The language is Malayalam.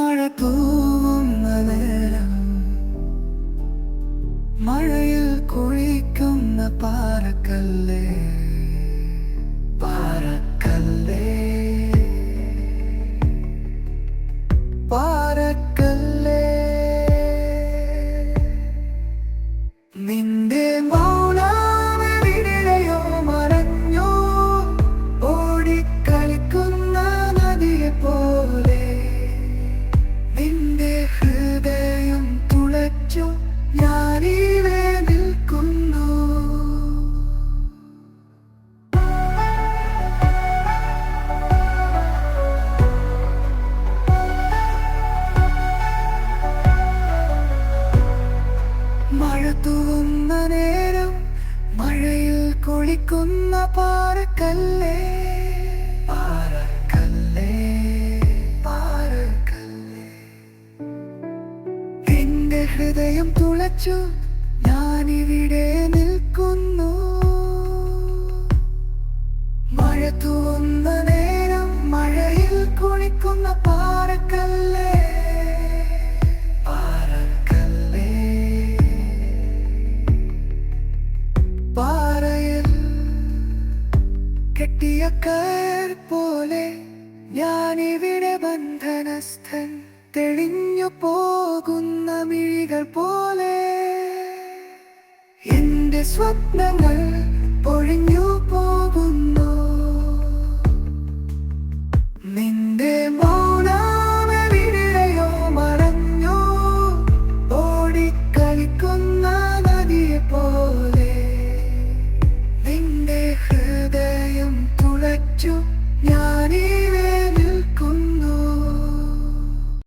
മഴ തൂവുന്ന നേരം മഴയിൽ കുളിക്കുന്ന പാറക്കല്ലേ പാറക്കല്ലേ പാറക്കല്ലേ നിന്റെ മൗനമെവിടെയോ മറഞ്ഞു ഓടിക്കളിക്കുന്ന നദിയെ പോലെ നിന്റെ ഹൃദയം തുളച്ചു ഞാനിവിടെ നിൽക്കുന്നു മഴ തൂവുന്ന നേരം മഴയിൽ കുളിക്കുന്ന പാറക്കല്ലേ പാറക്കല്ലേ പാറക്കല്ലേ നിന്റെ ഹൃദയം തുളച്ചു ഞാനിവിടെ നിൽക്കുന്നു മഴ തൂവുന്ന നേരം മഴയിൽ കുളിക്കുന്ന പാറക്കല്ലേ പാറക്കല്ലേ പാറയിൽ കെട്ടിയ കയർ പോലെ ഞാനിവിടെ ബന്ധനസ്ഥൻ തെളിഞ്ഞു പോകുന്ന മിഴികൾ പോലെ എന്റെ സ്വപ്നങ്ങൾ പൊഴിഞ്ഞു